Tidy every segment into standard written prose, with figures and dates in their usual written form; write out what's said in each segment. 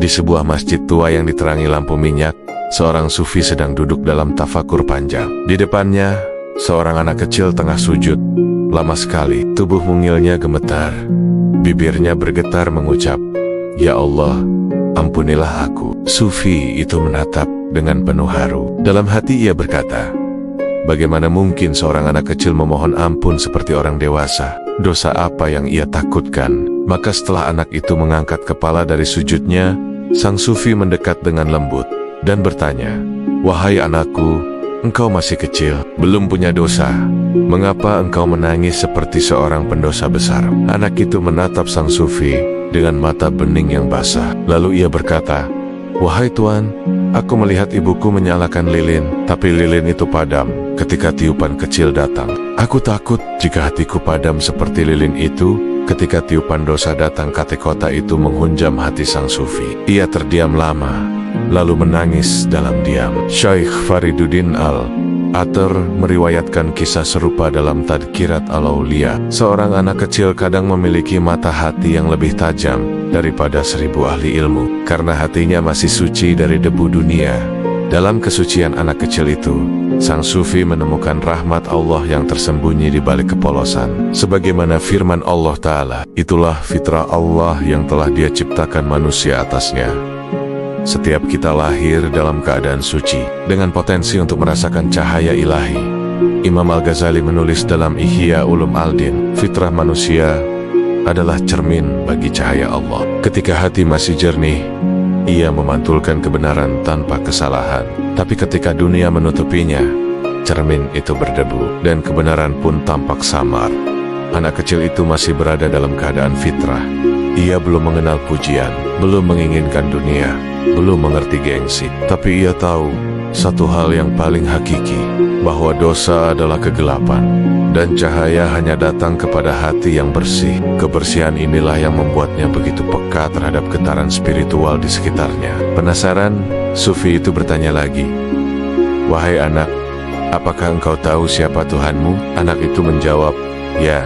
Di sebuah masjid tua yang diterangi lampu minyak, seorang sufi sedang duduk dalam tafakur panjang. Di depannya, seorang anak kecil tengah sujud. Lama sekali, tubuh mungilnya gemetar. Bibirnya bergetar mengucap, "Ya Allah, ampunilah aku." Sufi itu menatap dengan penuh haru. Dalam hati ia berkata, bagaimana mungkin seorang anak kecil memohon ampun seperti orang dewasa? Dosa apa yang ia takutkan? Maka setelah anak itu mengangkat kepala dari sujudnya, sang sufi mendekat dengan lembut dan bertanya, "Wahai anakku, engkau masih kecil, belum punya dosa. Mengapa engkau menangis seperti seorang pendosa besar?" Anak itu menatap sang sufi dengan mata bening yang basah. Lalu ia berkata, "Wahai Tuan, aku melihat ibuku menyalakan lilin, tapi lilin itu padam ketika tiupan kecil datang. Aku takut jika hatiku padam seperti lilin itu ketika tiupan dosa datang." Kata kota itu menghunjam hati sang sufi. Ia terdiam lama, lalu menangis dalam diam. Syekh Fariduddin Al-Athar meriwayatkan kisah serupa dalam Tadkirat Al-Aulia. Seorang anak kecil kadang memiliki mata hati yang lebih tajam daripada 1000 ahli ilmu, karena hatinya masih suci dari debu dunia. Dalam kesucian anak kecil itu, sang sufi menemukan rahmat Allah yang tersembunyi di balik kepolosan. Sebagaimana firman Allah Ta'ala, itulah fitrah Allah yang telah Dia ciptakan manusia atasnya. Setiap kita lahir dalam keadaan suci, dengan potensi untuk merasakan cahaya ilahi. Imam Al-Ghazali menulis dalam Ihya Ulumuddin, fitrah manusia adalah cermin bagi cahaya Allah. Ketika hati masih jernih, ia memantulkan kebenaran tanpa kesalahan. Tapi ketika dunia menutupinya, cermin itu berdebu, dan kebenaran pun tampak samar. Anak kecil itu masih berada dalam keadaan fitrah. Ia belum mengenal pujian, belum menginginkan dunia, belum mengerti gengsi. Tapi ia tahu satu hal yang paling hakiki, bahwa dosa adalah kegelapan, dan cahaya hanya datang kepada hati yang bersih. Kebersihan inilah yang membuatnya begitu peka terhadap getaran spiritual di sekitarnya. Penasaran, sufi itu bertanya lagi, "Wahai anak, apakah engkau tahu siapa Tuhanmu?" Anak itu menjawab, "Ya,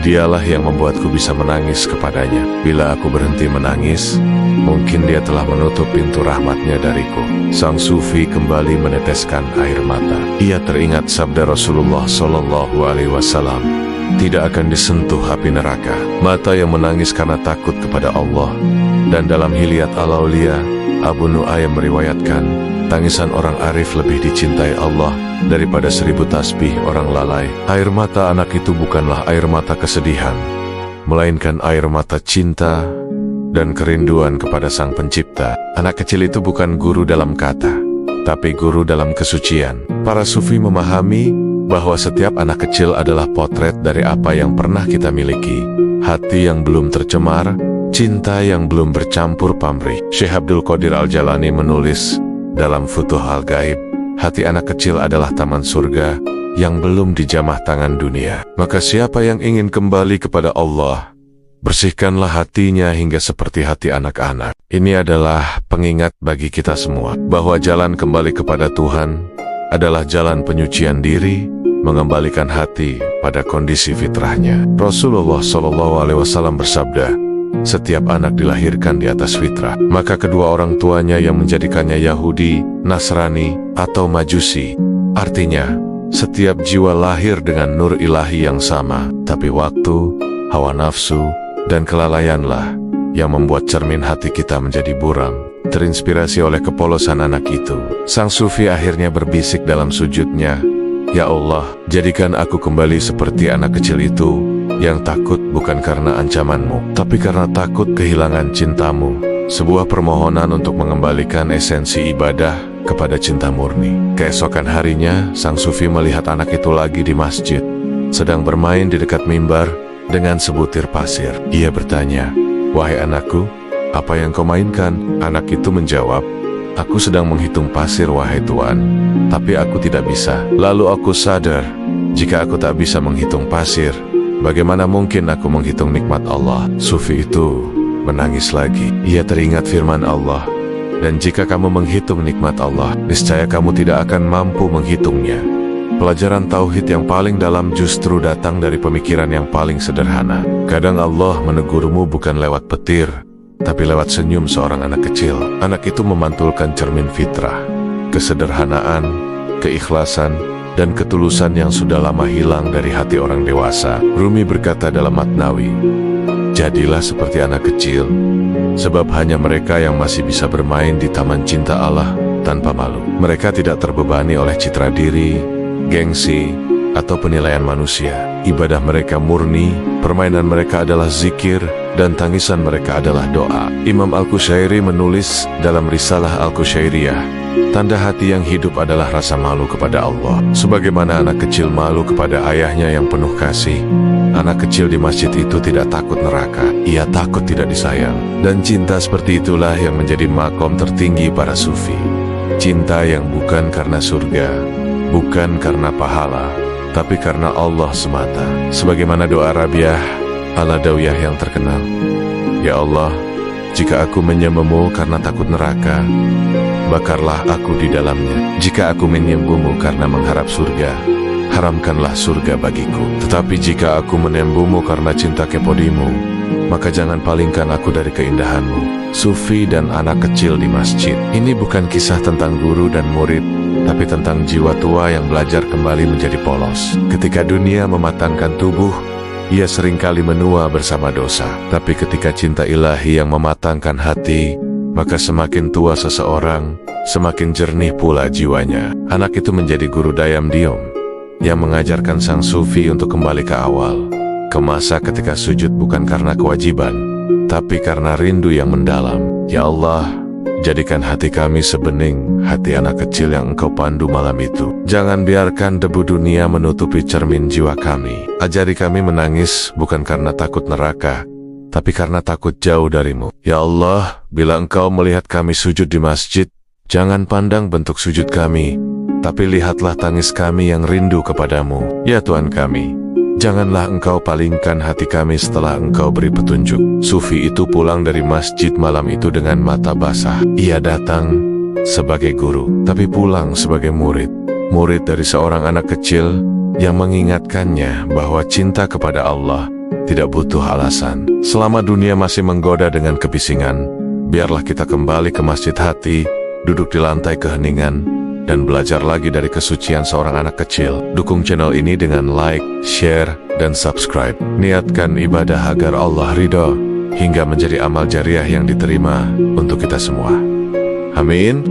Dialah yang membuatku bisa menangis kepadanya. Bila aku berhenti menangis, mungkin Dia telah menutup pintu rahmatnya dariku." Sang sufi kembali meneteskan air mata. Ia teringat sabda Rasulullah SAW, "Tidak akan disentuh api neraka mata yang menangis karena takut kepada Allah." Dan dalam Hilyat Al-Aulia, Abu Nu'aym meriwayatkan, tangisan orang arif lebih dicintai Allah daripada 1000 tasbih orang lalai. Air mata anak itu bukanlah air mata kesedihan, melainkan air mata cinta dan kerinduan kepada Sang Pencipta. Anak kecil itu bukan guru dalam kata, tapi guru dalam kesucian. Para sufi memahami bahwa setiap anak kecil adalah potret dari apa yang pernah kita miliki. Hati yang belum tercemar, cinta yang belum bercampur pamrih. Syekh Abdul Qadir Al-Jalani menulis dalam Futuh Al-Gaib, hati anak kecil adalah taman surga yang belum dijamah tangan dunia. Maka siapa yang ingin kembali kepada Allah, bersihkanlah hatinya hingga seperti hati anak-anak. Ini adalah pengingat bagi kita semua, bahwa jalan kembali kepada Tuhan adalah jalan penyucian diri, mengembalikan hati pada kondisi fitrahnya. Rasulullah SAW bersabda, setiap anak dilahirkan di atas fitrah, maka kedua orang tuanya yang menjadikannya Yahudi, Nasrani, atau Majusi. Artinya, setiap jiwa lahir dengan nur ilahi yang sama, tapi waktu, hawa nafsu, dan kelalaianlah yang membuat cermin hati kita menjadi buram. Terinspirasi oleh kepolosan anak itu, sang sufi akhirnya berbisik dalam sujudnya, "Ya Allah, jadikan aku kembali seperti anak kecil itu, yang takut bukan karena ancamanmu, tapi karena takut kehilangan cintamu." Sebuah permohonan untuk mengembalikan esensi ibadah kepada cinta murni. Keesokan harinya, sang sufi melihat anak itu lagi di masjid, sedang bermain di dekat mimbar dengan sebutir pasir. Ia bertanya, "Wahai anakku, apa yang kau mainkan?" Anak itu menjawab, "Aku sedang menghitung pasir, wahai Tuan, tapi aku tidak bisa." Lalu aku sadar, jika aku tak bisa menghitung pasir, bagaimana mungkin aku menghitung nikmat Allah? Sufi itu menangis lagi. Ia teringat firman Allah, "Dan jika kamu menghitung nikmat Allah, niscaya kamu tidak akan mampu menghitungnya." Pelajaran tauhid yang paling dalam justru datang dari pemikiran yang paling sederhana. Kadang Allah menegurmu bukan lewat petir, tapi lewat senyum seorang anak kecil. Anak itu memantulkan cermin fitrah, kesederhanaan, keikhlasan, dan ketulusan yang sudah lama hilang dari hati orang dewasa. Rumi berkata dalam Matnawi, "Jadilah seperti anak kecil, sebab hanya mereka yang masih bisa bermain di taman cinta Allah tanpa malu. Mereka tidak terbebani oleh citra diri, gengsi, atau penilaian manusia. Ibadah mereka murni, permainan mereka adalah zikir, dan tangisan mereka adalah doa." Imam Al-Qushairi menulis dalam Risalah Al-Qushairiyah, "Tanda hati yang hidup adalah rasa malu kepada Allah. Sebagaimana anak kecil malu kepada ayahnya yang penuh kasih, anak kecil di masjid itu tidak takut neraka. Ia takut tidak disayang." Dan cinta seperti itulah yang menjadi makom tertinggi para sufi. Cinta yang bukan karena surga, bukan karena pahala, tapi karena Allah semata. Sebagaimana doa Rabiah Al-Adawiyah yang terkenal, "Ya Allah, jika aku menyembahmu karena takut neraka, bakarlah aku di dalamnya. Jika aku menyembahmu karena mengharap surga, haramkanlah surga bagiku. Tetapi jika aku menyembahmu karena cinta kepodimu, maka jangan palingkan aku dari keindahanmu." Sufi dan anak kecil di masjid. Ini bukan kisah tentang guru dan murid, tapi tentang jiwa tua yang belajar kembali menjadi polos. Ketika dunia mematangkan tubuh, ia seringkali menua bersama dosa. Tapi ketika cinta ilahi yang mematangkan hati, maka semakin tua seseorang, semakin jernih pula jiwanya. Anak itu menjadi guru diam-diam, yang mengajarkan sang sufi untuk kembali ke awal, ke masa ketika sujud bukan karena kewajiban, tapi karena rindu yang mendalam. Ya Allah, jadikan hati kami sebening hati anak kecil yang Engkau pandu malam itu. Jangan biarkan debu dunia menutupi cermin jiwa kami. Ajari kami menangis bukan karena takut neraka, tapi karena takut jauh darimu. Ya Allah, bila Engkau melihat kami sujud di masjid, jangan pandang bentuk sujud kami, tapi lihatlah tangis kami yang rindu kepadamu. Ya Tuhan kami, janganlah Engkau palingkan hati kami setelah Engkau beri petunjuk. Sufi itu pulang dari masjid malam itu dengan mata basah. Ia datang sebagai guru, tapi pulang sebagai murid. Murid dari seorang anak kecil yang mengingatkannya bahwa cinta kepada Allah tidak butuh alasan. Selama dunia masih menggoda dengan kebisingan, biarlah kita kembali ke masjid hati, duduk di lantai keheningan, dan belajar lagi dari kesucian seorang anak kecil. Dukung channel ini dengan like, share, dan subscribe. Niatkan ibadah agar Allah ridho, hingga menjadi amal jariah yang diterima untuk kita semua. Amin.